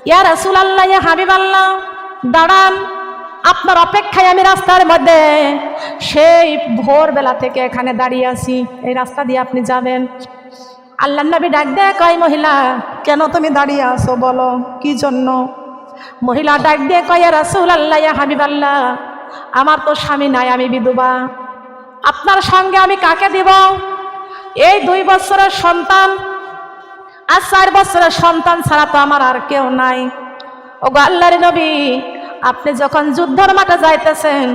ইয়া রাসূলুল্লাহ, ইয়া হাবিবাল্লাহ, দাঁড়ান, আপনার অপেক্ষায় আমি রাস্তার মধ্যে সেই ভোরবেলা থেকে এখানে দাঁড়িয়ে আছি, এই রাস্তা দিয়ে আপনি যাবেন। আল্লাহর নবী ডাক দেয়, কয় মহিলা, কেন তুমি দাঁড়িয়ে আছো, বলো কি জন্য? মহিলা ডাক দিয়ে কয়, ইয়া রাসূলুল্লাহ, ইয়া হাবিবাল্লাহ, আমার তো স্বামী নাই, আমি বিধবা, আপনার সঙ্গে আমি কাকে দিব? এই 2 বছরের সন্তান আর 4 বছরের সন্তান ছাড়া তো আমার আর কেউ নাই। ওগো আল্লাহর নবী, আপনি যখন যুদ্ধের মাঠে যাইতেছেন,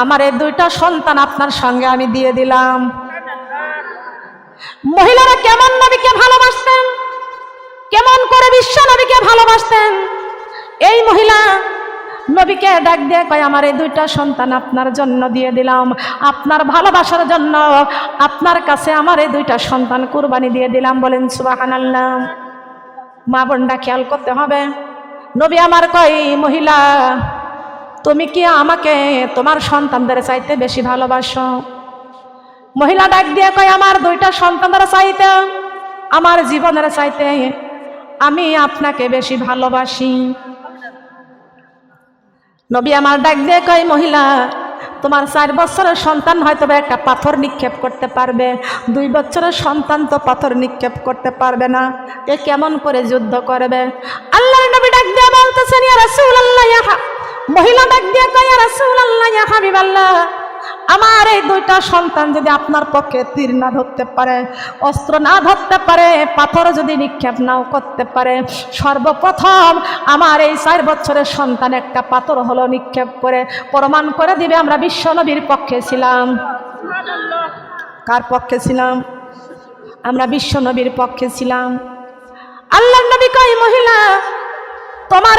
আমার এই 2টা সন্তান আপনার সঙ্গে আমি দিয়ে দিলাম। মহিলারা কেমন নবীকে ভালোবাসতেন, কেমন করে বিশ্ব নবীকে ভালোবাসতেন। এই মহিলা নবীকে ডাক দিয়ে কয়, আমার এই 2টা সন্তান আপনার জন্য দিয়ে দিলাম, আপনার ভালোবাসার জন্য আপনার কাছে আমার এই 2টা সন্তান কুরবানি দিয়ে দিলাম। বলেন সুবহানাল্লাহ। মা বোনরা খেয়াল করতে হবে। নবী আমার কয়, মহিলা, তুমি কি আমাকে তোমার সন্তানদের চাইতে বেশি ভালোবাসো? মহিলা ডাক দিয়ে কয়, আমার 2টা সন্তানদের চাইতে, আমার জীবনের চাইতে আমি আপনাকে বেশি ভালোবাসি। নবী আমার ডাক দিয়ে কয়, মহিলা, তোমার 4 বছরের সন্তান হয়তো একটা পাথর নিক্ষেপ করতে পারবে, 2 বছরের সন্তান তো পাথর নিক্ষেপ করতে পারবে না, এ কেমন করে যুদ্ধ করবে? আল্লাহর নবী ডাক দিয়ে বলতেছেন, ইয়া রাসূলুল্লাহ, মহিলা ডাক দিয়ে কয়, ইয়া রাসূলুল্লাহ, ইয়া হাবিবাল্লাহ, আমার এই 2টা সন্তান যদি আপনার পক্ষে তীর না ধরতে পারে, অস্ত্র না ধরতে পারে, পাথর যদি নিক্ষেপ নাও করতে পারে, সর্বপ্রথম আমার এই 4 বছরের সন্তান একটা পাথর হলো নিক্ষেপ করে প্রমাণ করে দিবে আমরা বিশ্ব নবীর পক্ষে ছিলাম। কার পক্ষে ছিলাম? আমরা বিশ্ব নবীর পক্ষে ছিলাম। আল্লাহর নবী কয়, মহিলা, তোমার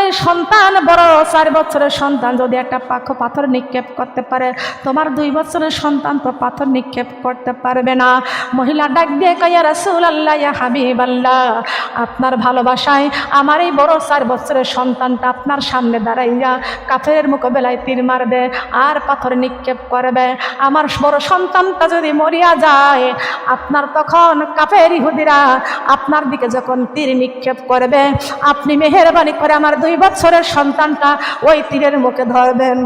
এই সন্তান বড় 4 বছরের সন্তান যদি একটা পাথর নিক্ষেপ করতে পারে, তোমার 2 বছরের সন্তান তো পাথর নিক্ষেপ করতে পারবে না। মহিলা ডাক দিয়ে কয়, ইয়া রাসূলুল্লাহ, ইয়া হাবিবাল্লাহ, আপনার ভালোবাসায় আমার এই বড় 4 বছরের সন্তানটা আপনার সামনে দাঁড়াইয়া কাফেরের মোকাবেলায় তীর মারবে আর পাথর নিক্ষেপ করবে। আমার বড় সন্তানটা যদি মরিয়া যায়, আপনার তখন কাফের ইহুদিরা আপনার দিকে যখন তীর নিক্ষেপ করবে, আপনি মেহেরবানি করে আমার 2 বছরের সন্তানটা ওই তীরের মুখে ধরবেন।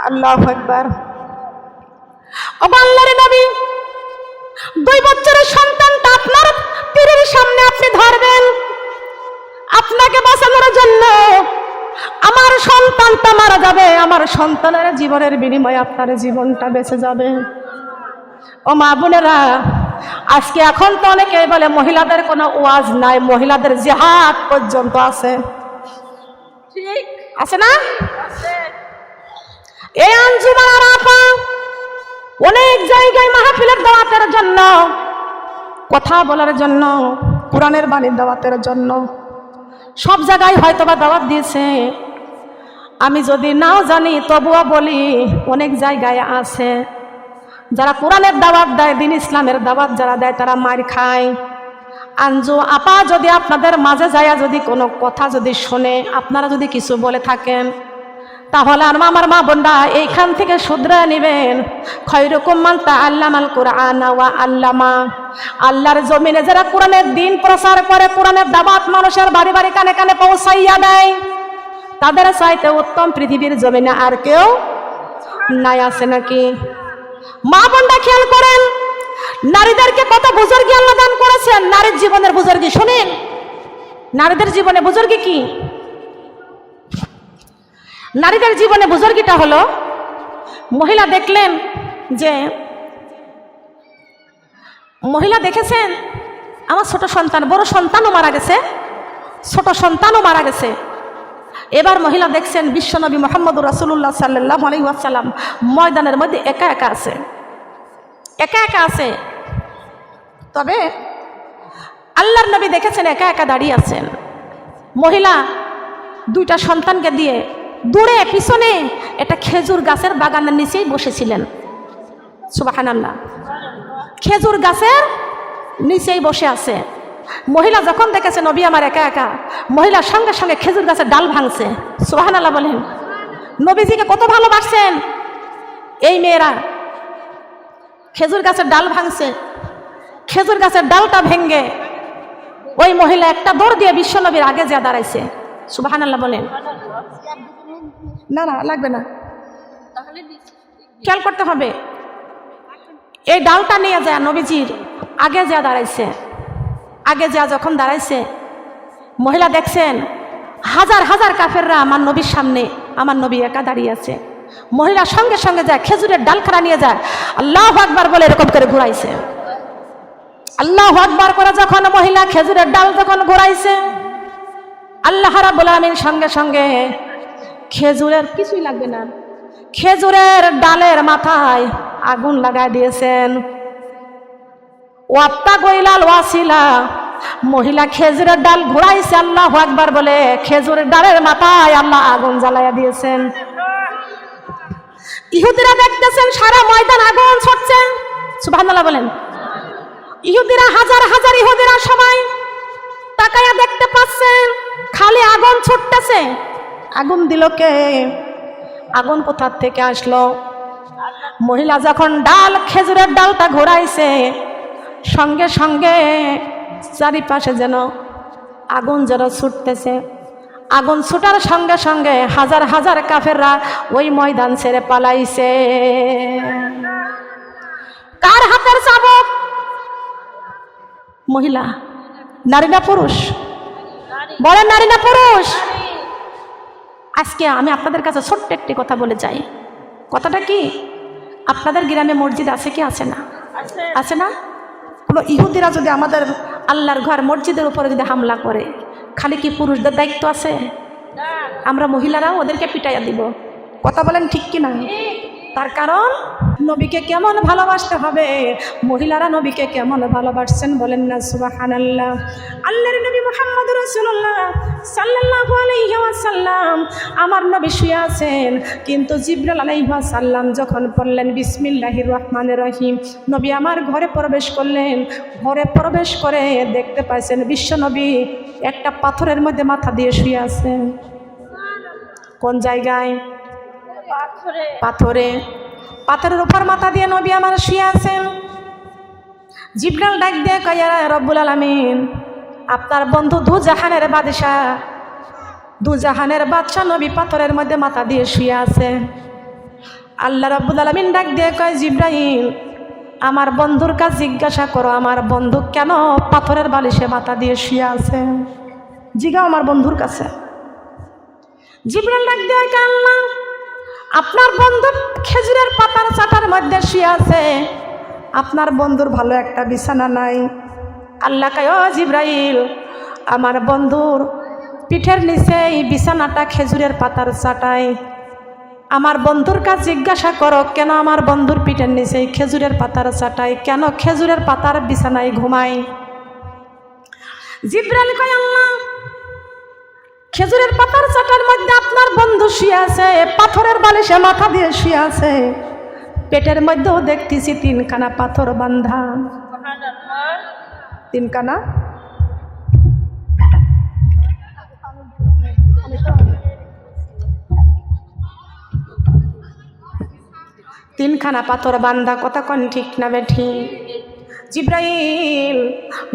আল্লাহু আকবার। ও আল্লাহর নবী, 2 বছরের সন্তানটা আপনার তীরের সামনে আপনি ধরবেন, আপনাকে বাঁচানোর জন্য আমার সন্তানটা মারা যাবে, আমার সন্তানের জীবনের বিনিময়ে আপনার জীবনটা বেঁচে যাবে। ও মা বোনেরা, আজকে এখন তো অনেকে বলে মহিলাদের কোনো ওয়াজ নাই, মহিলাদের জিহাদ পর্যন্ত আছে, ঠিক আছে না? এই আঞ্জুমান আপা অনেক জায়গায় মাহফিলের দাওয়াতের জন্য, কথা বলার জন্য, কোরআনের বাণীর দাওয়াতের জন্য সব জায়গায় হয়তোবা দাওয়াত দিয়েছে। আমি যদি নাও জানি তবুও বলি, অনেক জায়গায় আছে যারা কোরআনের দাওয়াত দেয়, দিন ইসলামের দাওয়াত যারা দেয়, তারা মার খায়। আঞ্জু আপা যদি আপনাদের মাঝে যায় যদি কোনো কথা যদি শোনে, আপনারা যদি কিছু বলে থাকেন, তাহলে আমার মা বোনরা এইখান থেকে শুধরে নেবেন। খয়রুকুম মান তাআল্লামাল কুরআন ওয়া আল্লামা। আল্লাহর জমিনে যারা কোরআনের দিন প্রচার করে, কোরআনের দাওয়াত মানুষের বাড়ি বাড়ি কানে কানে পৌঁছাইয়া দেয়, তাদের চাইতে উত্তম পৃথিবীর জমিনে আর কেউ নাই। আছে নাকি? মা বোনরা খেয়াল করেন, নারীদেরকে কত বুজুর্গি আল্লাহ দান করেছেন। নারীর জীবনের বুজুর্গি শুনেন, নারীদের জীবনে বুজুর্গি কি? নারীদের জীবনে বুজুর্গিটা হলো, মহিলা দেখলেন যে, মহিলা দেখেছেন আমার ছোট সন্তান, বড় সন্তানও মারা গেছে, ছোট সন্তানও মারা গেছে। এবার মহিলা দেখছেন বিশ্বনবী মুহাম্মদুর রাসূলুল্লাহ সাল্লাল্লাহু আলাইহি ওয়াসাল্লাম ময়দানের মধ্যে একা একা আছে, একা একা আছে। তবে আল্লাহর নবী দেখেছেন একা একা দাঁড়িয়ে আছেন। মহিলা 2টা সন্তানকে দিয়ে দূরে পিছনে একটা খেজুর গাছের বাগানের নিচেই বসেছিলেন। সুবহানাল্লাহ। খেজুর গাছের নিচেই বসে আছে। মহিলা যখন দেখেছে নবী আমার একা একা, মহিলার সঙ্গে সঙ্গে খেজুর গাছের ডাল ভাঙছে। সুবহানাল্লাহ বলেন। নবীজিকে কত ভালোবাসছেন এই মেয়েরা। খেজুর গাছের ডাল ভাঙছে, খেজুর গাছের ডালটা ভেঙ্গে ওই মহিলা একটা দৌড় দিয়ে বিশ্বনবীর আগে যা দাঁড়াইছে। সুবহানাল্লাহ বলেন। না না লাগবে না, খেয়াল করতে হবে। এই ডালটা নিয়ে যায় নবীজির আগে যা দাঁড়াইছে। আগে যা যখন দাঁড়াইছে, মহিলা দেখছেন হাজার হাজার কাফেররা আমার নবীর সামনে, আমার নবী একা দাঁড়িয়ে আছে। মহিলা সঙ্গে সঙ্গে যায় খেজুরের ডালখানা নিয়ে যায়, আল্লাহু আকবার বলে এরকম করে ঘুরাইছে। আল্লাহু আকবার করে যখন মহিলা খেজুরের ডাল যখন ঘুরাইছে, আল্লাহ রাব্বুল আলামিন সঙ্গে সঙ্গে খেজুরের কিছুই লাগবে না, খেজুরের ডালের মাথায় আগুন লাগাই দিয়েছেন। ওয়াত্তা গইলাল ওয়াসিলা, মহিলা খেজুরের ডাল ঘুরাইছে আল্লাহু আকবার বলে, খেজুরের ডালের মাথায় আল্লাহ আগুন জ্বালাইয়া দিয়েছেন। ইহুদিরা দেখতেছেন সারা ময়দান আগুন ছড়ছে। সুবহানাল্লাহ বলেন। ইহুদিরা হাজার হাজার ইহুদিরা সবাই তাকায়া দেখতে পাচ্ছেন খালি আগুন ছুটতেছে। আগুন দিল কে? আগুন কোথা থেকে আসলো? মহিলা যখন ডাল খেজুরের ডালটা ঘোরাইছে, সঙ্গে সঙ্গে চারিপাশে যেন আগুন যেন ছুটতেছে। আগুন ছুটার সঙ্গে সঙ্গে হাজার হাজার কাফেররা ওই ময়দান ছেড়ে পালাইছে। কার হাতের চাবুক? মহিলা। নারী না পুরুষ? বলেন নারী না পুরুষ? আজকে আমি আপনাদের কাছে ছোট্ট একটি কথা বলে যাই। কথাটা কি? আপনাদের গ্রামে মসজিদ আছে কি আছে না? আছে না? কোনো ইহুদিরা যদি আমাদের আল্লাহর ঘর মসজিদের উপরে যদি হামলা করে, খালি কি পুরুষদের দায়িত্ব আছে? আমরা মহিলারাও ওদেরকে পিটাইয়া দিব। কথা বলেন ঠিক কি না? তার কারণ নবীকে কেমন ভালোবাসতে হবে, মহিলারা নবীকে কেমন ভালোবাসছেন বলেন না সুবহানাল্লাহ। আল্লাহর নবী মুহাম্মদ রাসূলুল্লাহ সাল্লাল্লাহু আলাইহি ওয়াসাল্লাম আমার নবী শুয়ে আছেন, কিন্তু জিবরাইল আলাইহিস সালাম যখন পড়লেন বিসমিল্লাহির রহমানির রহিম, নবী আমার ঘরে প্রবেশ করলেন। ঘরে প্রবেশ করে দেখতে পাইছেন বিশ্ব নবী একটা পাথরের মধ্যে মাথা দিয়ে শুয়ে আছেন। কোন জায়গায়? পাথরে। পাথরের উপর মাথা দিয়ে নবী আমার শুয়ে আছেন। জিবরাইল ডাক দিয়ে কয়, ইয়া রব্বুল আলামিন, আপনার বন্ধু দু জাহানের বাদশা, দু জাহানের বাদশা নবী পাথরের মধ্যে মাথা দিয়ে শুয়ে আছে। আল্লাহ রব্বুল আলামিন ডাক দিয়ে কয়, জিবরাইল, আমার বন্ধুর কাছে জিজ্ঞাসা করো আমার বন্ধু কেন পাথরের বালিশে মাথা দিয়ে শুয়ে আছে। জিগাও আমার বন্ধুর কাছে। জিবরাইল ডাক দিয়ে কয়, আল্লাহ, আপনার বন্ধু খেজুরের পাতার চাটার মধ্যে শুয়ে আছে, আপনার বন্ধুর ভালো একটা বিছানা নাই। আল্লাহ কয়, ও জিবরাইল, আমার বন্ধুর পিঠের নিচে এই বিছানাটা খেজুরের পাতার চাটায়। আমার বন্ধুর কাছে জিজ্ঞাসা করো কেন আমার বন্ধুর পিঠের নিচে খেজুরের পাতার চাটায়, কেন খেজুরের পাতার বিছানায় ঘুমায়। জিবরাইল কয়, আল্লাহ, খেজুরের পাতার চাটার মধ্যে আপনার বন্ধু শুয়ে আছে, পাথরের বালিশে মাথা দিয়ে শুয়ে আছে, পেটের মধ্যেও দেখতেছি তিনখানা পাথর বান্ধা। তিনখানা? তিনখানা পাথর বান্ধা। কথা কোন ঠিক না বেঠি? জিবরাইল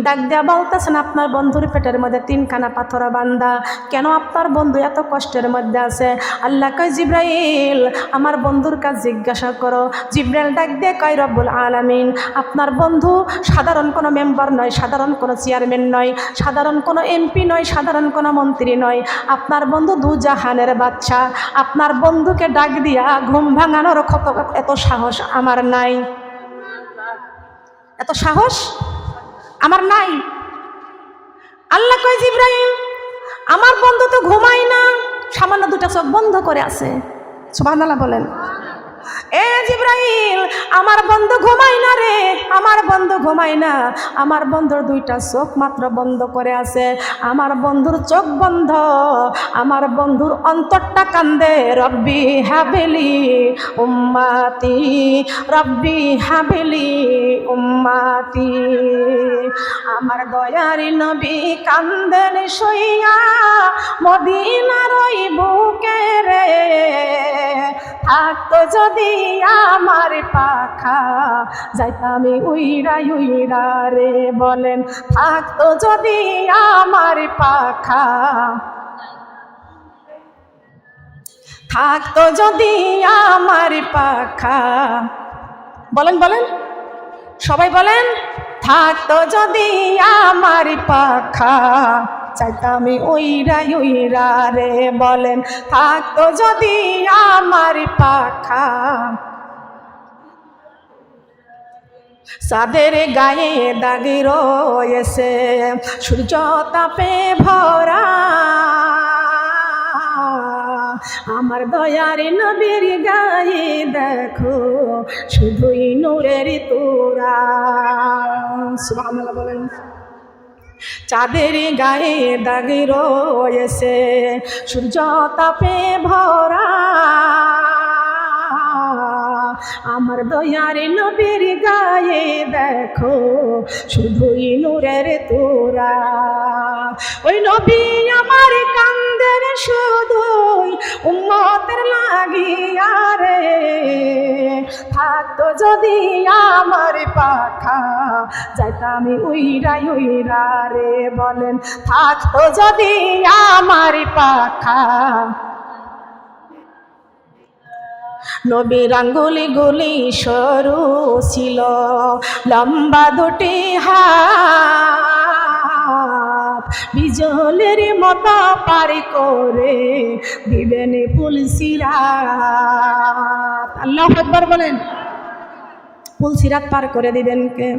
ডাক দেয়া বলতেছেন আপনার বন্ধুর পেটের মধ্যে তিনখানা পাথর বান্ধা, কেন আপনার বন্ধু এত কষ্টের মধ্যে আছে? আল্লাহ কয়, জিবরাইল, আমার বন্ধুর কাছে জিজ্ঞাসা করো। জিবরাইল ডাক দিয়ে কয়, রব্বুল আলামিন, আপনার বন্ধু সাধারণ কোনো মেম্বার নয়, সাধারণ কোনো চেয়ারম্যান নয়, সাধারণ কোনো এমপি নয়, সাধারণ কোনো মন্ত্রী নয়, আপনার বন্ধু দু জাহানের বাদশা। আপনার বন্ধুকে ডাক দিয়া ঘুম ভাঙানোর এত সাহস আমার নাই, এত সাহস আমার নাই। আল্লাহ কয়, জিবরাইল, আমার বন্ধু তো ঘুমায় না, সামান্য দুটা চোখ বন্ধ করে আছে। সুবহানাল্লাহ বলেন। এ জিবরাইল, আমার বন্ধু ঘুমায় না রে, আমার বন্ধু ঘুমায় না, আমার বন্ধুর দুইটা চোখ মাত্র বন্ধ করে আছে। আমার বন্ধুর চোখ বন্ধ, আমার বন্ধুর অন্তরটা কান্দে, রব্বি হাবিলি উম্মাতি, রব্বি হাবিলি উম্মাতি। আমার দয়ারি নবী কান্দেন শুইয়া মদিনার ওই বুকে রে, থাকতো যদি আমার পাখা যাইতাম উইরা উইরা রে। বলেন থাকতো যদি আমার পাখা, থাকতো যদি আমার পাখা। বলেন বলেন সবাই বলেন, থাকতো যদি আমার পাখা চাইতাম উইরা উইরা রে। বলেন থাকতো যদি আমার পাখা। চাঁদের গায়ে দাগ রয়েছে সূর্য তাপে ভরা, আমার দয়ার নবীর গায়ে দেখো শুধুই নূরের তোরা। সুবহানাল্লাহ বলেন। চাঁদের গায়ে দাগ রয়েছে সূর্য তাপে ভরা, আমার দয়ার নবীর গায়ে দেখো শুধুই নূরের তোরা। ওই নবী আমার কান্দের শুধুই উম্মতের লাগিয়া রে। থাকতো যদি আমার পাখা যাইতাম উইরা উইরা রে। বলেন থাকতো যদি আমার পাখা। নবীর আঙ্গুলি গুলি সরু ছিল, লম্বা দুটি হাত বিজলের মতো পারি করে দিবেন পুলসিরাত। আল্লাহু আকবার বলেন। পুলসিরাত পার করে দিবেন কে?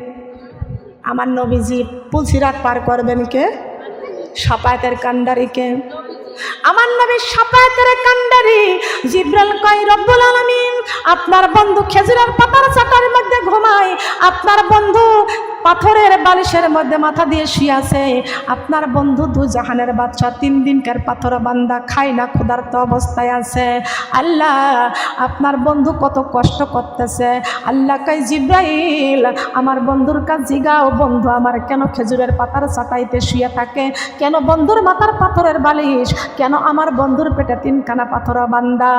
আমার নবীজি। পুলসিরাত পার করবেন কে? শাফায়াতের কান্ডারিকে। আমার নবী শাফায়াতের কান্ডারি। জিবরাইল কয় রব্বুল আলামিন আপনার বন্ধু খেজুরের পাতার চাটার মধ্যে ঘুমায়, আপনার বন্ধু পাথরের বালিশের মধ্যে মাথা দিয়ে শুয়ে আছে, আপনার বন্ধু দু জাহানের বাদশা 3 দিনকার পাথর বান্দা খায় না, ক্ষুধার্ত অবস্থায় আছে। আল্লাহ আপনার বন্ধু কত কষ্ট করতেছে। আল্লাহ কয় জিবরাইল আমার বন্ধুর কাছে জিগাও বন্ধু আমার কেন খেজুরের পাতার চাটাইতে শুয়ে থাকে, কেন বন্ধুর মাথার পাথরের বালিশ, কেন আমার বন্ধুর পেটে 3খানা পাথর বান্দা।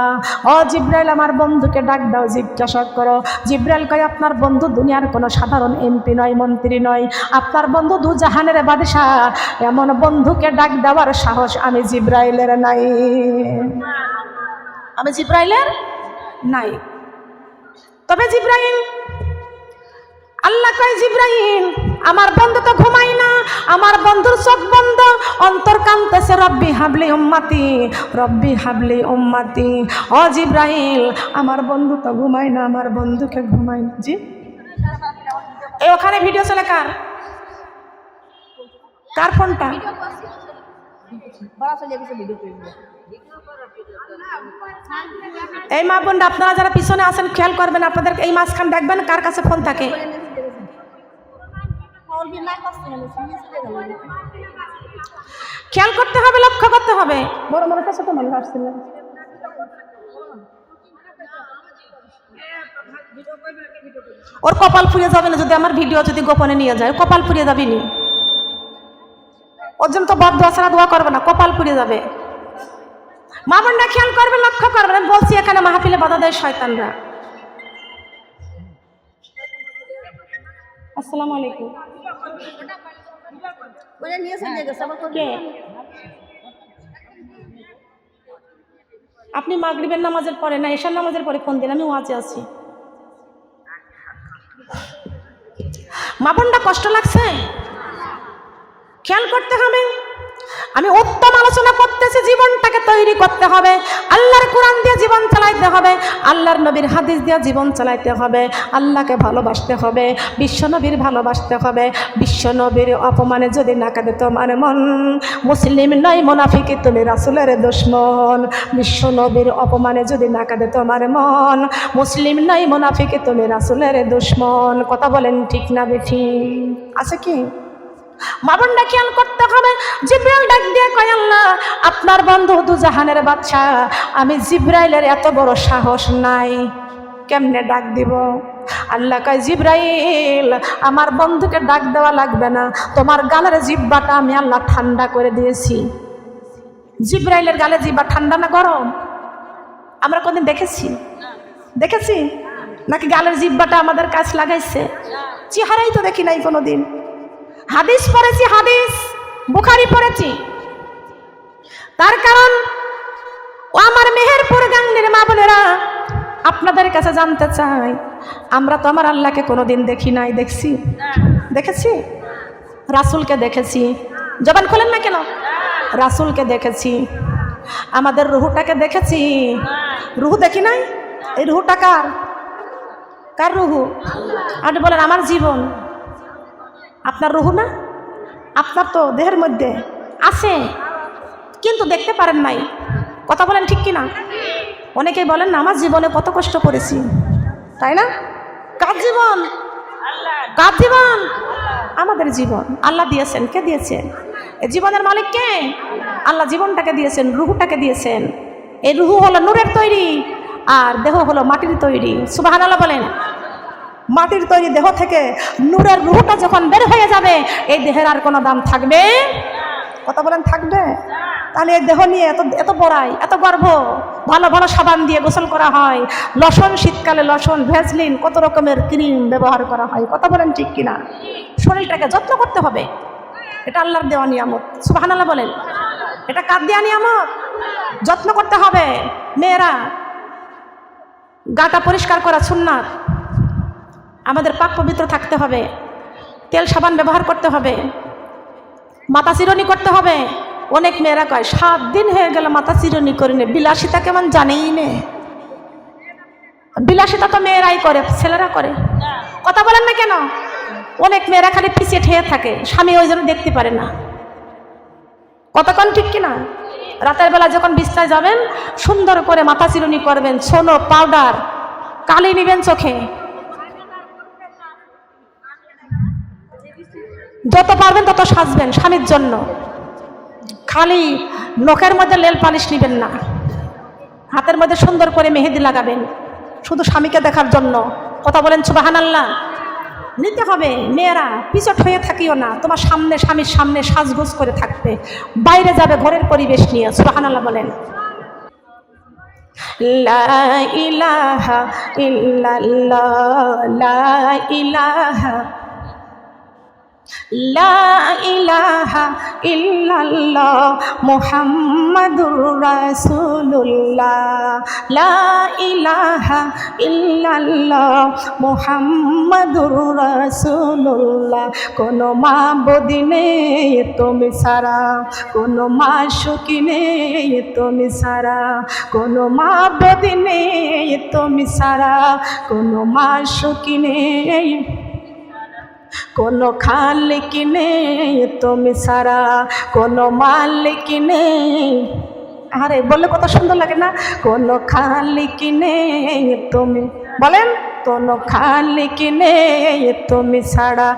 ও জিবরাইল আমার বন্ধুকে ডাক দাও, জিজ্ঞাসা করো। জিবরাইল কয় আপনার বন্ধু দুনিয়ার কোনো সাধারণ এমপি নয়, মন্ত্রী নয়, আপনার বন্ধু দু জাহানের বাদশা। এমন বন্ধুকে ডাক দেওয়ার সাহস আমি জিবরাইলের নাই, আমি জিবরাইলের নাই। তবে জিবরাইল আল্লাহ কয় জিবরাইল আমার বন্ধু তো ঘুমাই না, আমার বন্ধুর চোখ বন্ধ, অন্তর কাঁদতেছে রব্বি হাবলি উম্মতি, রব্বি হাবলি উম্মতি। ও জিবরাইল আমার বন্ধু তো ঘুমাই না, আমার বন্ধুকে ঘুমাই না। জি এই ওখানে ভিডিও চলে কার? কার ফোনটা? এই মা বোনরা আপনারা যারা পিছনে আছেন খেয়াল করবেন, আপনাদের এই মাঝখান দেখবেন কার কাছে ফোন থাকে। খেয়াল করতে হবে, লক্ষ্য করতে হবে। বড় বড় ছোট মানুষ আসছিলেন। ওর কপাল ফুরিয়ে যাবে না যদি আমার ভিডিও যদি গোপনে নিয়ে যায়, কপাল ফুরিয়ে যাবে নি। ওর জন্য তো বদ দোয়া ছাড়া দোয়া করবে না, কপাল ফুরিয়ে যাবে। মা বোনরা খেয়াল করবে, লক্ষ্য করবেন। বলছি এখানে মাহফিলে বাধা দেয় শয়তানরা। আসসালামু আলাইকুম। আপনি মাগরিবের নামাজের পরে না এশার নামাজের পরে ফোন দিন, আমি ওয়াজে আছি। মা বোনরা কষ্ট লাগছে, খেয়াল করতে হবে। আমি উত্তম আলোচনা করতেছি, জীবনটাকে তৈরি করতে হবে, আল্লাহর কোরআন দিয়ে জীবন চালাইতে হবে, আল্লাহর নবীর হাদিস দিয়ে জীবন চালাইতে হবে, আল্লাহকে ভালোবাসতে হবে, বিশ্ব নবীর ভালোবাসতে হবে। বিশ্ব নবীর অপমানে যদি না কাঁদে তোমার মন, মুসলিম নয় মুনাফিকি তুমি রাসূলের দুশমন। বিশ্ব নবীর অপমানে যদি না কাঁদে তোমার মন, মুসলিম নয় মুনাফিকি তুমি রাসূলের দুশমন। কথা বলেন ঠিক না বেঠি? আছে কি? মা বোনরা খেয়াল করতে হবে। জিবরাইল ডাক দিয়ে কয় আল্লাহ আপনার বন্ধু দু জাহানের বাদশা, আমি জিবরাইলের এত বড় সাহস নাই, কেমনে ডাক দিব? আল্লাহ কয় জিবরাইল আমার বন্ধুকে ডাক দেওয়া লাগবে না, তোমার গালের জিহ্বাটা আমি আল্লাহ ঠান্ডা করে দিয়েছি। জিবরাইলের গালে জিহ্বা ঠান্ডা না গরম? আমরা কোনদিন দেখেছি? দেখেছি নাকি গালের জিব্বাটা আমাদের কাছ লাগাইছে? চেহারাই তো দেখি নাই কোনোদিন। হাদিস পড়েছি, হাদিস বুখারী পড়েছি। তার কারণ ও আমার মেহেরপুর গাংনের মা বোনেরা, আপনাদের কাছে জানতে চাই, আমরা তো আমার আল্লাহকে কোনোদিন দেখি নাই, দেখছি? দেখেছি? রাসূলকে দেখেছি। জবান খোলেন না কেন? রাসূলকে দেখেছি। আমাদের রুহুটাকে দেখেছি? রুহু দেখি নাই। এই রুহুটা কার? কার রুহু? আপনি বলেন আমার জীবন। আপনার রুহু না? আপনার তো দেহের মধ্যে আছে, কিন্তু দেখতে পারেন নাই। কথা বলেন ঠিক কিনা? অনেকেই বলেন না আমার জীবনে কত কষ্ট করেছি, তাই না? কার জীবন? কার জীবন? আমাদের জীবন আল্লাহ দিয়েছেন। কে দিয়েছেন? এই জীবনের মালিক কে? আল্লাহ জীবনটাকে দিয়েছেন, রুহুটাকে দিয়েছেন। এই রুহু হলো নূরের তৈরি, আর দেহ হলো মাটির তৈরি। সুবহানাল্লাহ বলেন। মাটির তৈরি দেহ থেকে নূরের রুহুটা যখন বের হয়ে যাবে, এই দেহের আর কোনো দাম থাকবে? কথা বলেন থাকবে? তাহলে এই দেহ নিয়ে এত এত বড়াই, এত গর্ব। ভালো ভালো সাবান দিয়ে গোসল করা হয়, লশন, শীতকালে লশন, ভ্যাসলিন, কত রকমের ক্রিম ব্যবহার করা হয়। কথা বলেন ঠিক কিনা? শরীরটাকে যত্ন করতে হবে। এটা আল্লাহর দেওয়া নিয়ামত। সুবহানাল্লাহ বলেন। এটা কার দেওয়া নিয়ামত? যত্ন করতে হবে। মেয়েরা, গাটা পরিষ্কার করা সুন্নাত। আমাদের পাক পবিত্র থাকতে হবে, তেল সাবান ব্যবহার করতে হবে, মাথা চিরুনি করতে হবে। অনেক মেয়েরা কয় 7 দিন হয়ে গেল মাথা চিরুনি করিনি। বিলাসিতা কেমন জানেই নে। বিলাসিতা তো মেয়েরাই করে, ছেলেরা করে। কথা বলেন না কেন? অনেক মেয়েরা খালি পিছিয়ে ঠেয়ে থাকে, স্বামী ওই জন্য দেখতে পারে না। কতক্ষণ ঠিক কিনা? রাতের বেলা যখন বিছানায় যাবেন, সুন্দর করে মাথা চিরুনি করবেন, সোনো, পাউডার, কালি নিবেন চোখে, যত পারবেন তত সাজবেন স্বামীর জন্য। খালি নখের মধ্যে লেল পালিশ নিবেন না, হাতের মধ্যে সুন্দর করে মেহেদি লাগাবেন, শুধু স্বামীকে দেখার জন্য। কথা বলেন সুবহানাল্লাহ। নিতে হবে। মেয়েরা পিছট হয়ে থাকিও না, তোমার সামনে, স্বামীর সামনে সাজগোজ করে থাকবে। বাইরে যাবে ঘরের পরিবেশ নিয়ে। সুবহানাল্লাহ বলেন। লা ইলাহা ইল্লাল্লাহ, লা ইলাহা, লা ইলাহা ইল্লাল্লাহ মুহাম্মাদুর রাসূলুল্লাহ, লা ইলাহা ইল্লাল্লাহ মুহাম্মাদুর রাসূলুল্লাহ। কোনো মাবুদ নেই তুমি ছাড়া, কোনো মাশুক নেই তুমি ছাড়া, কোনো মাবুদ নেই তুমি ছাড়া, কোনো মাশুক নেই, কোনো খালিক নেই তুমি ছাড়া, কোনো মালিক নেই। আরে বললে কত সুন্দর লাগে না? কোনো খালিক নেই তুমি, বলেন, কোনো খালিক নেই তুমি ছাড়া,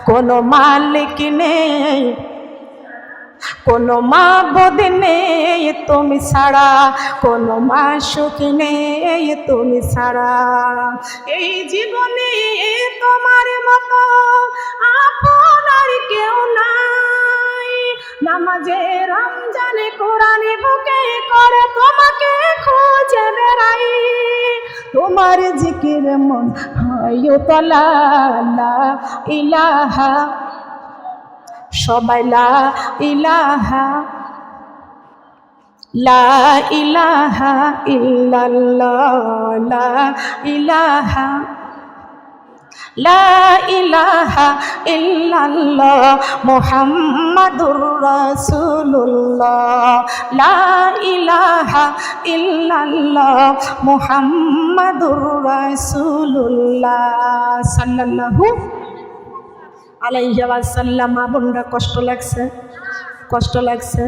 কোনো মালিক নেই, কোনো মাবুদ নেই তুমি ছাড়া, কোনো মাশুক নেই তুমি ছাড়া। এই জীবনে তোমার মতো আপন আর কেউ নাই। নামাজে, রমজানে, কোরআনে বুকে করে তোমাকে খুঁজে বেড়াই। তোমার জিকির মন হয় তোলা, লা ইলাহা, সবাই লা ইলাহা, লা ইলাহা ইল্লাল্লাহ, লা ইলাহা, লা ইলাহা ইল্লাল্লাহ মুহাম্মাদুর রাসূলুল্লাহ, লা ইলাহা ইল্লাল্লাহ মুহাম্মাদুর রাসূলুল্লাহ সাল্লাল্লাহু আলাইহি ওয়াসাল্লাম। বোনরা কষ্ট লাগছে? কষ্ট লাগছে?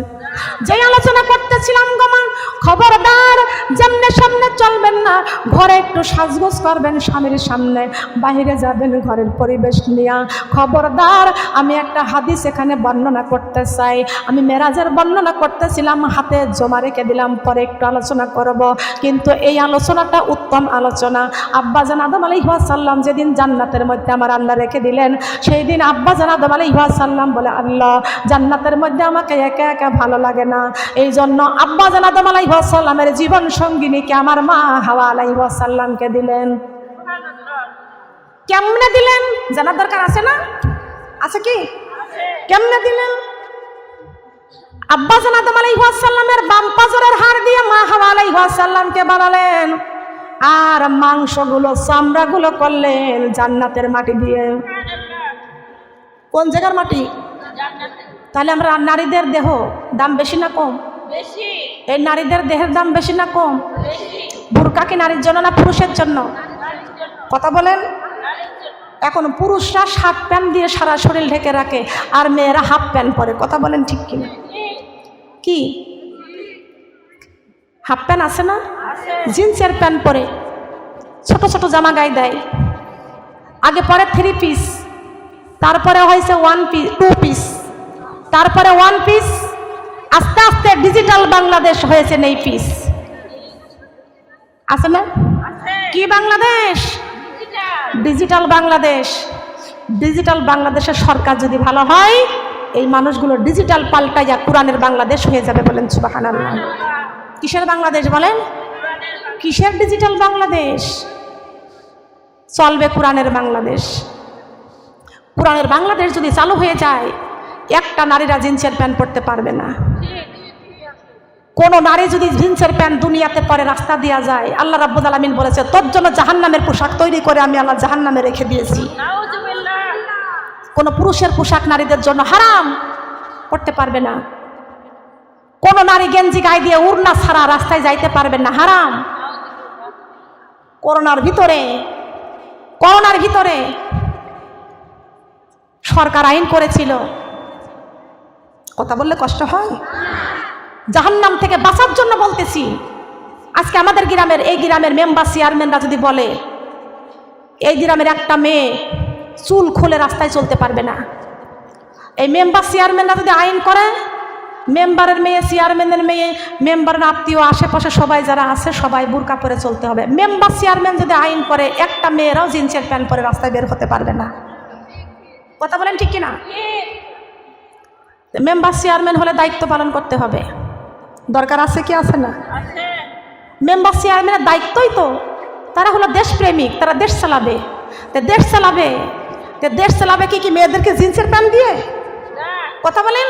যে আলোচনা করতেছিলাম গোমা, খবরদার যেমনে সামনে চলবেন না, ঘরে একটু সাজগোজ করবেন, স্বামীর সামনে বাইরে যাবেন ঘরের পরিবেশ নিয়ে। খবরদার, আমি একটা হাদিস এখানে বর্ণনা করতে চাই। আমি মেরাজের বর্ণনা করতেছিলাম, হাতে জমা রেখে দিলাম, পরে একটু আলোচনা করব। কিন্তু এই আলোচনাটা উত্তম আলোচনা। আব্বাজান আদম আলাইহিস সালাম যেদিন জান্নাতের মধ্যে আমার আল্লাহ রেখে দিলেন, সেই দিন আব্বাজান আদম আলাইহিস সালাম বলে, আল্লাহ, জান্নাতের মধ্যে আমাকে একা একা ভালো লাগে না। এই জন্য আব্বা জান আদম আলাইহিস সালামের জীবন সঙ্গিনীকে আমার মা হাওয়া আলাইহিস সালামকে দিলেন। কেমনে দিলেন জানার দরকার আছে না? আছে কি? কেমনে দিলেন? আব্বা জান আদম আলাইহিস সালামের বাম পাজরের হাড় দিয়ে মা হাওয়া আলাইহিস সালামকে বানালেন, আর মাংসগুলো চামড়াগুলো করলেন জান্নাতের মাটি দিয়ে। কোন জায়গার মাটি? তাহলে আমরা নারীদের দেহ দাম বেশি না কম? এই নারীদের দেহের দাম বেশি না কম? বুরকা কি নারীর জন্য না পুরুষের জন্য? কথা বলেন। এখন পুরুষরা শার্ট প্যান্ট দিয়ে সারা শরীর ঢেকে রাখে, আর মেয়েরা হাফ প্যান্ট পরে। কথা বলেন ঠিক কিনা? কি হাফ প্যান্ট আছে না? জিন্সের প্যান্ট পরে, ছোট ছোট জামা গায়ে দেয়। আগে পরে 3 পিস, তারপরে হয়েছে 1 পিস, 2 পিস, তারপরে 1 পিস, আস্তে আস্তে ডিজিটাল বাংলাদেশ হয়েছে নেই পিস। আছে না? কি বাংলাদেশ? ডিজিটাল বাংলাদেশ। ডিজিটাল বাংলাদেশের সরকার যদি ভালো হয়, এই মানুষগুলো ডিজিটাল পাল্টাইয়া কোরআনের বাংলাদেশ হয়ে যাবে। বলেন সুবহানাল্লাহ। কিসের বাংলাদেশ বলেন? কিসের ডিজিটাল বাংলাদেশ? চলবে কোরআনের বাংলাদেশ। কোরআনের বাংলাদেশ যদি চালু হয়ে যায়, একটা নারীরা জিন্সের প্যান্ট পরতে পারবে না। কোন নারী যদি জিন্সের প্যান্ট দুনিয়াতে পরে রাস্তা দেওয়া যায়, আল্লাহ রাব্বুল আলামিন বলেছে তোর জন্য জাহান্নামের পোশাক তৈরি করে আমি আল্লাহ জাহান্নামে রেখে দিয়েছি। কোন পুরুষের পোশাক নারীদের জন্য হারাম, পড়তে পারবে না। কোন নারী গেঞ্জি গায়ে দিয়ে উড়না ছাড়া রাস্তায় যাইতে পারবে না, হারাম। করোনার ভিতরে সরকার আইন করেছিল, কথা বললে কষ্ট হয়, জাহান্নাম থেকে বাঁচার জন্য বলতেছি। আজকে আমাদের গ্রামের, এই গ্রামের মেম্বার চেয়ারম্যানরা যদি বলে এই গ্রামের একটা মেয়ে চুল খুলে রাস্তায় চলতে পারবে না, এই মেম্বার চেয়ারম্যানরা যদি আইন করে, মেম্বারের মেয়ে, চেয়ারম্যানের মেয়ে, মেম্বারের আত্মীয়, আশেপাশে সবাই যারা আছে সবাই বুরকা পরে চলতে হবে। মেম্বার চেয়ারম্যান যদি আইন করে, একটা মেয়েরাও জিন্সের প্যান্ট পরে রাস্তায় বের হতে পারবে না। কথা বলেন ঠিক কিনা? মেম্বার চেয়ারম্যান হলে দায়িত্ব পালন করতে হবে, দরকার আছে কি আছে না? মেম্বার চেয়ারম্যানের দায়িত্বই তো, তারা হলো দেশপ্রেমিক, তারা দেশ চালাবে। দেশ চালাবে কি মেয়েদেরকে জিন্সের প্যান্ট দিয়ে? কথা বলেন।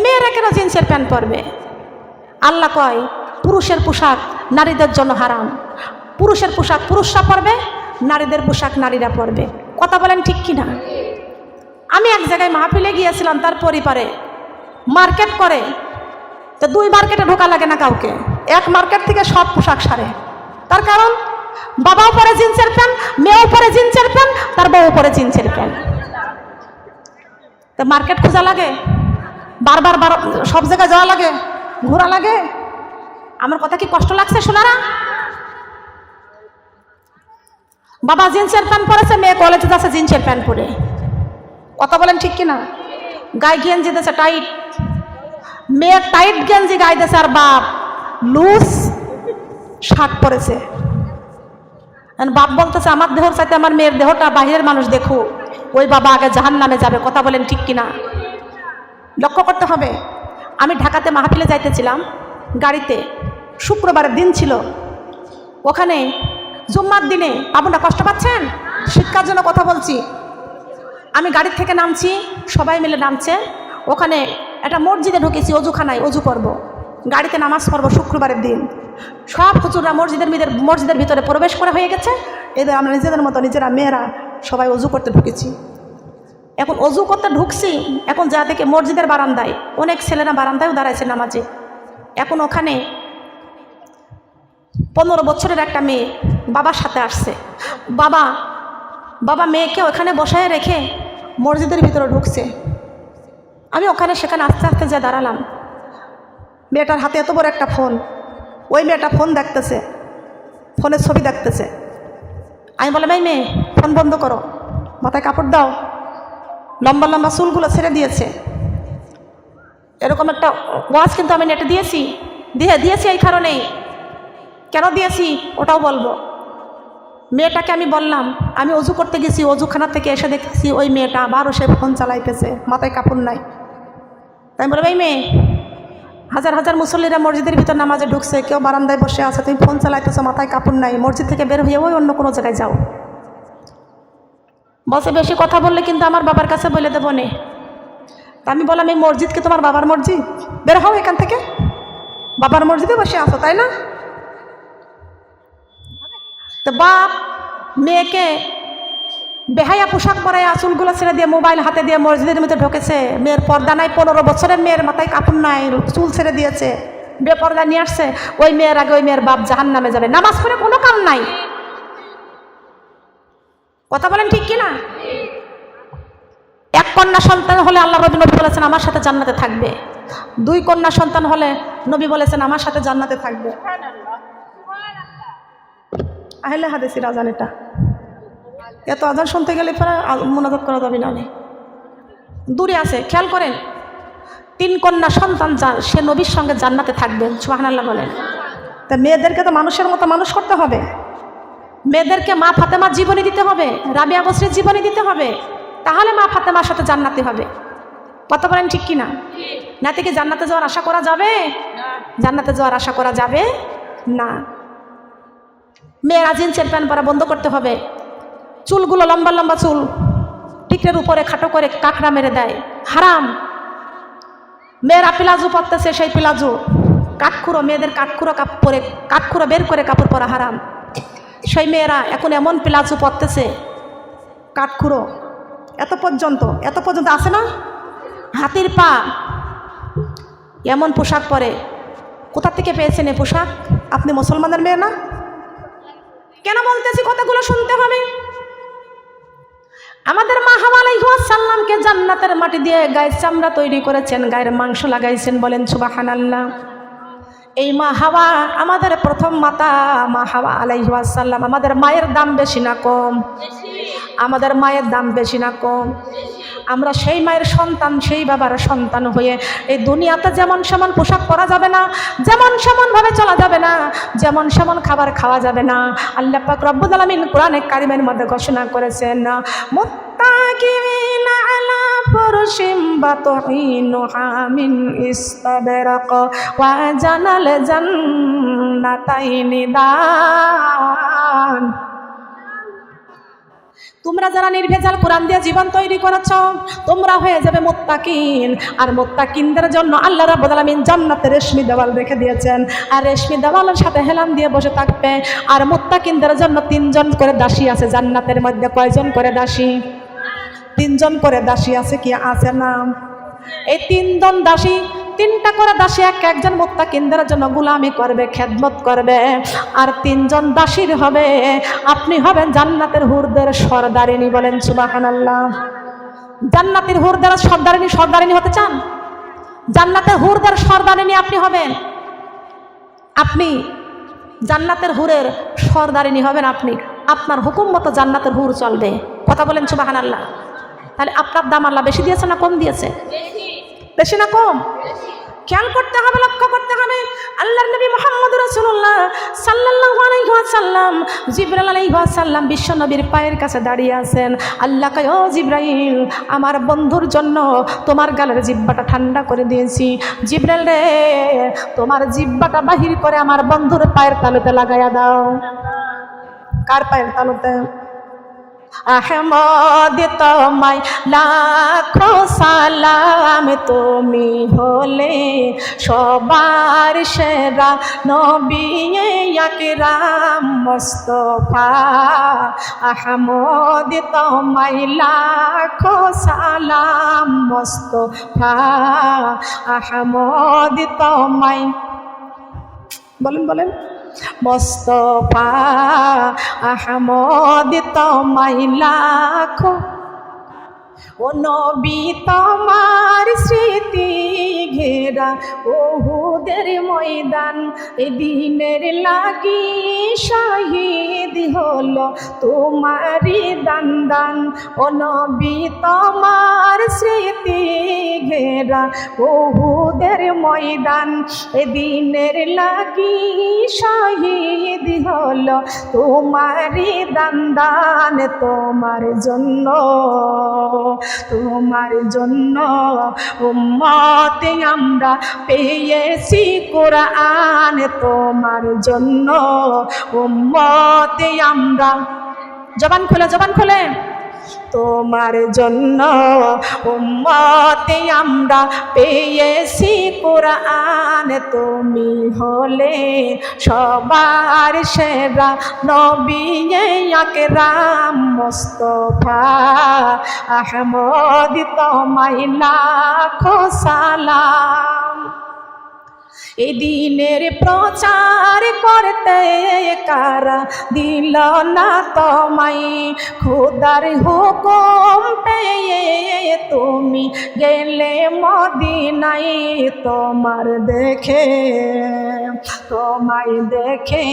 মেয়েরা কেন জিন্সের প্যান্ট পরবে? আল্লাহ কয় পুরুষের পোশাক নারীদের জন্য হারাম। পুরুষের পোশাক পুরুষরা পরবে, নারীদের পোশাক নারীরা পরবে। কথা বলেন ঠিক কিনা? আমি এক জায়গায় মাহফিলে গিয়েছিলাম, তার পরিবারে মার্কেট করে, তো 2 মার্কেটে ঢোকা লাগে না কাউকে, এক মার্কেট থেকে সব পোশাক সারে। তার কারণ বাবাও পরে জিন্সের প্যান্ট, মেয়েও পরে জিন্সের প্যান্ট, তার বউ পরে জিন্সের প্যান্ট। তো মার্কেট খোঁজা লাগে, বারবার সব জায়গায় যাওয়া লাগে, ঘোরা লাগে। আমার কথা কি কষ্ট লাগছে শোনারা? বাবা জিন্সের প্যান্ট পরেছে, মেয়ে কলেজে যাচ্ছে জিন্সের প্যান্ট পরে। কথা বলেন ঠিক কিনা? গায়ে গেঞ্জি দিয়েছে টাইট, মেয়ে টাইট গেঞ্জি গায়ে দিয়েছে, আর বাপ লুজ শার্ট পরেছে। বাপ বলতেছে আমার দেহর চাইতে আমার মেয়ের দেহটা বাহিরের মানুষ দেখুক, ওই বাবা আগে জাহান্নামে যাবে। কথা বলেন ঠিক কিনা? লক্ষ্য করতে হবে। আমি ঢাকাতে মাহফিলে যাইতেছিলাম গাড়িতে, শুক্রবারের দিন ছিল, ওখানে জুম্মার দিনে। আপনারা কষ্ট পাচ্ছেন? শিক্ষার জন্য কথা বলছি। আমি গাড়ি থেকে নামছি, সবাই মিলে নামছে, ওখানে একটা মসজিদে ঢুকেছি, অজুখানায় অজু করব, গাড়িতে নামাজ পড়বো শুক্রবারের দিন। সব হুজুররা মসজিদের ভিতরে প্রবেশ করে হয়ে গেছে, এদের আমরা নিজেদের মতো নিজেরা মেয়েরা সবাই অজু করতে ঢুকেছি। এখন অজু করতে ঢুকছি, এখন যা থেকে মসজিদের বারান্দায় অনেক ছেলেরা বারান্দায়ও দাঁড়াইছে নামাজে। এখন ওখানে 15 বছরের একটা মেয়ে বাবার সাথে আসছে। বাবা মেয়েকে ওখানে বসায় রেখে মসজিদের ভিতরে ঢুকছে। আমি সেখানে আস্তে আস্তে যা দাঁড়ালাম, মেয়েটার হাতে এত বড় একটা ফোন, ওই মেয়েটা ফোন দেখতেছে, ফোনের ছবি দেখতেছে। আমি বললাম এই মেয়ে ফোন বন্ধ করো, মাথায় কাপড় দাও, লম্বা লম্বা চুলগুলো ছেড়ে দিয়েছে। এরকম একটা ওয়াজ কিন্তু আমি নেটে দিয়েছি এই কারণেই। কেন দিয়েছি ওটাও বলবো। মেয়েটাকে আমি বললাম, আমি অজু করতে গেছি, অজুখানা থেকে এসে দেখতেছি ওই মেয়েটা আবারও সে ফোন চালাইতেছে, মাথায় কাপড় নাই। তাই বলে ভাই মেয়ে, হাজার হাজার মুসল্লিরা মসজিদের ভিতর নামাজে ঢুকছে, কেউ বারান্দায় বসে আছে, তুমি ফোন চালাইতেছো, মাথায় কাপড় নাই, মসজিদ থেকে বের হয়ে ওই অন্য কোনো জায়গায় যাও। বসে বেশি কথা বললে কিন্তু আমার বাবার কাছে বলে দেবো নে। তা আমি বললাম এই মসজিদকে তোমার বাবার মসজিদ, বের হও এখান থেকে, বাবার মসজিদে বসে আসো, তাই না? তো বাপ মেয়েকে বেহায়া পোশাক পরায় চুলগুলো ছেড়ে দিয়ে মোবাইল হাতে দিয়ে মসজিদের মধ্যে ঢুকেছে, মেয়ের পর্দা নাই, 15 বছরের মেয়ের মাথায় কাপড় নাই, চুল ছেড়ে দিয়েছে, বেপর্দা নিয়ে আসছে, ওই মেয়ের আগে ওই মেয়ের বাপ জাহান্নামে যাবে, নামাজ পড়ে কোনো কাম নাই। কথা বলেন ঠিক কিনা? এক কন্যা সন্তান হলে আল্লাহ নবী বলেছেন আমার সাথে জান্নাতে থাকবে, 2 কন্যা সন্তান হলে নবী বলেছেন আমার সাথে জান্নাতে থাকবে। আহলে হাদিসের আজান এটা, এত আজান শুনতে গেলে পরে মুনাজাত করা যাবে না, দূরে আছে। খেয়াল করেন, 3 কন্যা সন্তান সে নবীর সঙ্গে জান্নাতে থাকবেন, সুবহানাল্লাহ বলেন। তা মেয়েদেরকে তো মানুষের মতো মানুষ করতে হবে, মেয়েদেরকে মা ফাতেমার জীবনী দিতে হবে, রাবিয়া বসরির জীবনী দিতে হবে, তাহলে মা ফাতেমার সাথে জান্নাতে হবে। কথা বলেন ঠিক কিনা? না থেকে জান্নাতে যাওয়ার আশা করা যাবে? জান্নাতে যাওয়ার আশা করা যাবে না। মেয়েরা জিন্সের প্যান্ট পরা বন্ধ করতে হবে, চুলগুলো লম্বা লম্বা চুল টিকরের উপরে খাটো করে কাঁকড়া মেরে দেয়, হারাম। মেয়েরা প্লাজো পরতেছে, সেই প্লাজো কাঠখুড়ো, মেয়েদের কাঠখুড়ো কাপড়ে, কাঠখুড়ো বের করে কাপড় পরা হারাম। সেই মেয়েরা এখন এমন প্লাজো পরতেছে কাঠখুড়ো এত পর্যন্ত আছে না, হাতির পা, এমন পোশাক পরে। কোথা থেকে পেয়েছেন এই পোশাক? আপনি মুসলমানের মেয়ে না? কেন বলতেছি কথাগুলো শুনতে হবে। আমাদের মা হাওয়া আলাইহিস সালামকে জান্নাতের মাটি দিয়ে গায়ের চামড়া তৈরি করেছেন, গায়ের মাংস লাগাইছেন, বলেন সুবহানাল্লাহ। এই মা হাওয়া আমাদের প্রথম মাতা, মা হাওয়া আলাইহিস সালাম। আমাদের মায়ের দাম বেশি না কম? আমাদের মায়ের দাম বেশি না কম? আমরা সেই মায়ের সন্তান, সেই বাবার সন্তান হয়ে এই দুনিয়াতে যেমন সেমন পোশাক পরা যাবে না, যেমন সেমন ভাবে চলা যাবে না, যেমন সেমন খাবার খাওয়া যাবে না। আল্লাহ পাক রব্বুল আলামিন কোরআনে কারিমের মধ্যে ঘোষণা করেছেন, মুত্তাকিনা আলা ফুরশিম বাতহিনুহা মিন ইস্তাবরাক ওয়া জানাল জান্নাতাইনি দান। তোমরা যারা নির্ভেজাল কোরআন দিয়ে জীবন তৈরি করেছ, তোমরা হয়ে যাবে মুত্তাকিন। আর মুত্তাকিনদের জন্য আল্লাহ রাব্বুল আলামিন জান্নাতে রেশমি দেওয়াল রেখে দিয়েছেন, আর রেশমি দেওয়ালের সাথে হেলান দিয়ে বসে থাকবে। আর মুত্তাকিনদের জন্য 3 জন করে দাসী আছে জান্নাতের মধ্যে। কয়জন করে দাসী? 3 জন করে দাসী আছে, কি আছে নাম? এই 3 জন দাসী, 3টা করে দাসী একজন মুত্তাকিনদের জন্য গোলামি করবে, খেদমত করবে। আর 3 জন দাসীর হবে, আপনি হবেন জান্নাতের হুরদের সরদারিনী, বলেন সুবহানাল্লাহ। জান্নাতের হুরদের সরদারিনী হতে চান? জান্নাতের হুরদের সরদারিনী আপনি হবেন। আপনি জান্নাতের হুরের সরদারিনী হবেন, আপনি আপনার হুকুম মতো জান্নাতের হুর চলবে। কথা বলেন সুবহানাল্লাহ। তাহলে আপনার দাম আল্লাহ বেশি দিয়েছে না কম দিয়েছে? বেশি না কম? খেয়াল করতে হবে, লক্ষ্য করতে হবে। আল্লাহর নবী মুহাম্মদ রাসূলুল্লাহ সাল্লাল্লাহু আলাইহি ওয়াসাল্লাম, জিবরাইল আলাইহিস সালাম বিশ্ব নবীর পায়ের কাছে দাঁড়িয়ে আছেন। আল্লাহ কয়, ও জিবরাইল, আমার বন্ধুর জন্য তোমার গালের জিহ্বাটা ঠান্ডা করে দিয়েছি। জিবরাইল রে, তোমার জিহ্বাটা বাহির করে আমার বন্ধুর পায়ের তালুতে লাগাইয়া দাও। কার পায়ের তালুতে? আহমদ তোমায় লাখো সালাম, তুমি হলে সবার সেরা নবী আকরাম মুস্তাফা। আহমদ তোমায় লাখো সালাম মুস্তাফা। আহমদ তোমায়, বলেন মুস্তাফা। আহমদ তোমায় লাখো, ও নবী তোমার স্মৃতি ঘেরা উহুদের ময়দান, এই দিনের লাগি শহীদ হলো তোমারই দান দান। ও নবী তোমার স্মৃতি ঘেরা উহুদের ময়দান, এই দিনের লাগি শহীদ হলো তোমারই দান দান। তোমার জন্য, তোমার জন্য উম্মতে আমরা পেয়েছি কোরআন। তোমার জন্য উম্মতে আমরা, জবান খুলে জবান খুলে, তোমার জন্য উম্মতে আমরা পেয়েছি কোরআন। তুমি হলে সবার সেরা নবী আকরাম মুস্তাফা আহমদ তোমায় লাখো সালাম। এই দিনের প্রচার করতে কারা দিল না তোমায়, খোদার হুকুম পেয়ে তুমি গেলে মদিনায়। তোমায় দেখে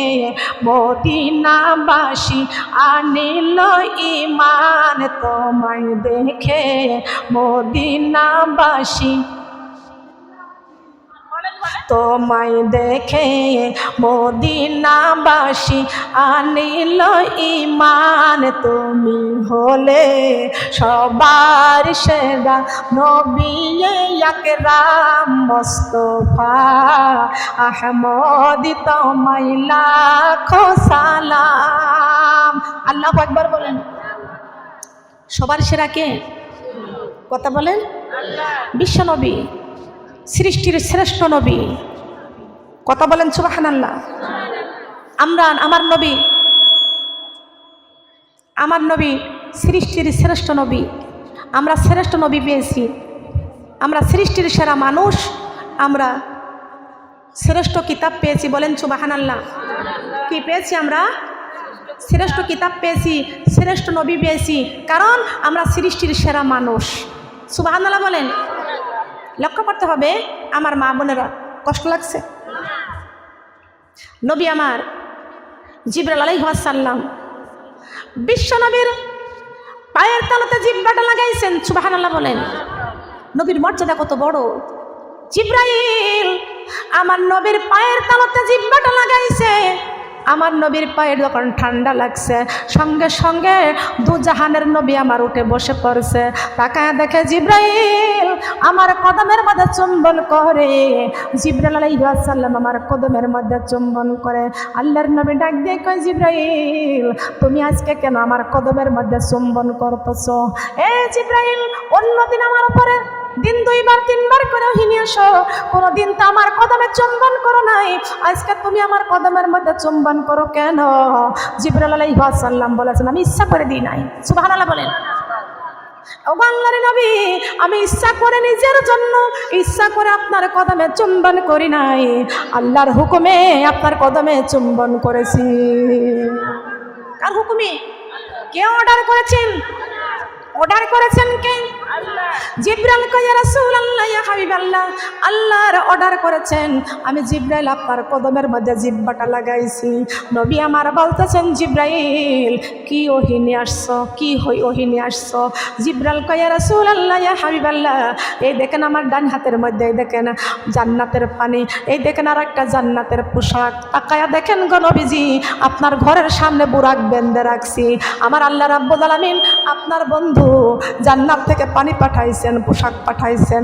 মদিনাবাসী আনিল ঈমান। তোমায় দেখে মদিনাবাসী, তোমায় দেখে মদিনাবাসী আনিল ঈমান। তুমি হলে সবার সেরা নবী আকরাম মুস্তাফা আহমদ তোমায় লাখো সালাম। আল্লাহু আকবার বলেন। সবার সেরা কে? কথা বলেন। বিশ্ব নবী, সৃষ্টির শ্রেষ্ঠ নবী। কথা বলেন সুবহানাল্লাহ। আমার নবী সৃষ্টির শ্রেষ্ঠ নবী। আমরা শ্রেষ্ঠ নবী পেয়েছি, আমরা সৃষ্টির সেরা মানুষ, আমরা শ্রেষ্ঠ কিতাব পেয়েছি। বলেন সুবহানাল্লাহ। কি পেয়েছি আমরা? শ্রেষ্ঠ কিতাব পেয়েছি, শ্রেষ্ঠ নবী পেয়েছি, কারণ আমরা সৃষ্টির সেরা মানুষ। সুবহানাল্লাহ বলেন। লক্ষ্য করতে হবে আমার মা বোনেরা, কষ্ট লাগছে? নবী আমার জিবরাইল আলাইহিস সালাম বিশ্ব নবীর পায়ের তলাতে জিহ্বাটা লাগাইছেন। সুবহানাল্লাহ বলেন। নবীর মর্যাদা কত বড়। জিবরাইল আমার নবীর পায়ের তলাতে জিহ্বাটা লাগাইছে। আমার নবীর পায়ে যখন ঠান্ডা লাগছে, সঙ্গে সঙ্গে দু জাহানের নবী আমার উঠে বসে পড়ছে। তাকায় দেখে জিবরাইল আমার কদমের মধ্যে চুম্বন করে। জিবরাইল আলাইহিস সালাম আমার কদমের মধ্যে চুম্বন করে। আল্লাহর নবী ডাক দিয়ে কয়, জিবরাইল তুমি আজকে কেন আমার কদমের মধ্যে চুম্বন করতেছো? এ জিবরাইল, অন্যদিন আমার উপরে দিন 2 বার 3 বার করে ওহী আসো, কোনদিন তো আমার কদমে চুম্বন করো নাই, আজকে তুমি আমার কদমের মধ্যে চুম্বন করো কেন? জিবরাইল আলাইহিস সালাম বলেছেন, আমি ইচ্ছা করে দিই নাই। সুবহানাল্লাহ বলেন। ও আল্লাহর নবী, আমি ইচ্ছা করে নিজের জন্য ইচ্ছা করে আপনার কদমে চুম্বন করি নাই, আল্লাহর হুকুমে আপনার কদমে চুম্বন করেছি। কার হুকুমে? কে অর্ডার করেছেন? অর্ডার করেছেন কে? জিবরাইল কয়, ইয়া রাসূলুল্লাহ, ইয়া হাবিবাল্লাহ, আল্লাহর অর্ডার করেছেন। আমি জিবরাইল আপনার কদমের মধ্যে জিহ্বাটা লাগাইছি। নবী আমার বলতেছেন, জিবরাইল কি ওহী নিয়ে আসছো? কি ওহী নিয়ে আসছো? জিবরাইল কয়, ইয়া রাসূলুল্লাহ, ইয়া হাবিবাল্লাহ, এই দেখেন আমার ডান হাতের মধ্যে, এই দেখেন জান্নাতের পানি, এই দেখেন আর একটা জান্নাতের পোশাক। তাকায়া দেখেন গো নবীজি, আপনার ঘরের সামনে বুরাক বেঁধে রাখছি। আমার আল্লাহ রাব্বুল আলামিন আপনার বন্ধু জান্নাত থেকে পানি পাঠাইছেন, পোশাক পাঠাইছেন,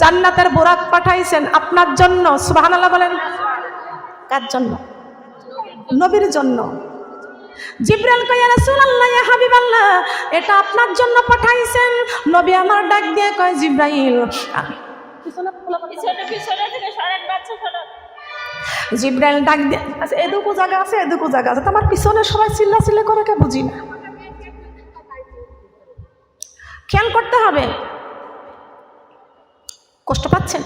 জান্নাতের বোরাক পাঠাইছেন আপনার জন্য। সুবহানাল্লাহ বলেন। কার জন্য? নবীর জন্য। জিবরাইল কয়, ইয়া রাসূলুল্লাহ, ইয়া হাবিবাল্লাহ, এটা আপনার জন্য পাঠাইছেন। নবী আমার ডাক দিয়ে কয়, জিবরাইল, জিবরাইল ডাক দিয়ে, আচ্ছা এদুকু জায়গা আছে, এদুকু জায়গা আছে, তোমার পিছনে সবাই চিল্লা করে, কে বুঝি না। খেয়াল করতে হবে। কষ্ট পাচ্ছেন?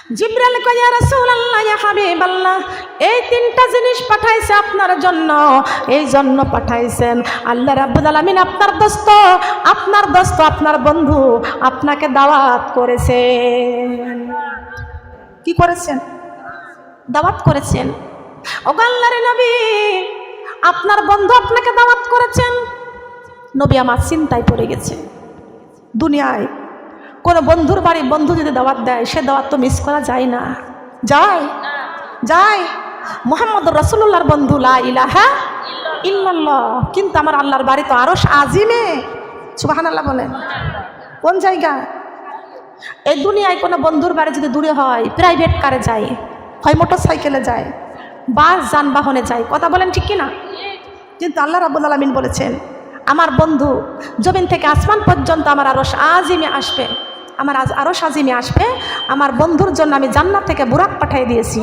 জিবরাইল কয় ইয়া রাসূলুল্লাহ ইয়া হাবিবাল্লাহ, এই তিনটা জিনিস পাঠাইছে আপনার জন্য, এই জন্য পাঠাইছেন আল্লাহ রাব্বুল আলামিন আপনার দোস্ত, আপনার বন্ধু আপনাকে দাওয়াত করেছেন। কি করেছেন? দাওয়াত করেছেন। ওগো আল্লাহর নবী, আপনার বন্ধু আপনাকে দাওয়াত করেছেন। নবী আমার চিন্তায় পড়ে গেছে। দুনিয়ায় কোনো বন্ধুর বাড়ি বন্ধু যদি দাওয়াত দেয়, সে দাওয়াত তো মিস করা যায় না। যায় মুহাম্মদুর রাসূলুল্লাহর বন্ধু, লা ইলাহা ইল্লাল্লাহ। কিন্তু আমার আল্লাহর বাড়ি তো আরশ আজিমে। সুবহানাল্লাহ বলেন। কোন জায়গা? এই দুনিয়ায় কোনো বন্ধুর বাড়ি যদি দূরে হয়, প্রাইভেট কারে যায়, হয় মোটর সাইকেলে যায়, বাস যানবাহনে যায়। কথা বলেন ঠিক কিনা? কিন্তু আল্লাহ রাব্বুল আলামিন বলেছেন, আমার বন্ধু জমিন থেকে আসমান পর্যন্ত আমার আরশ আজিমে আসবে, আমার আরশ আজিমে আসবে। আমার বন্ধুর জন্য আমি জান্নাত থেকে বুরাক পাঠিয়ে দিয়েছি।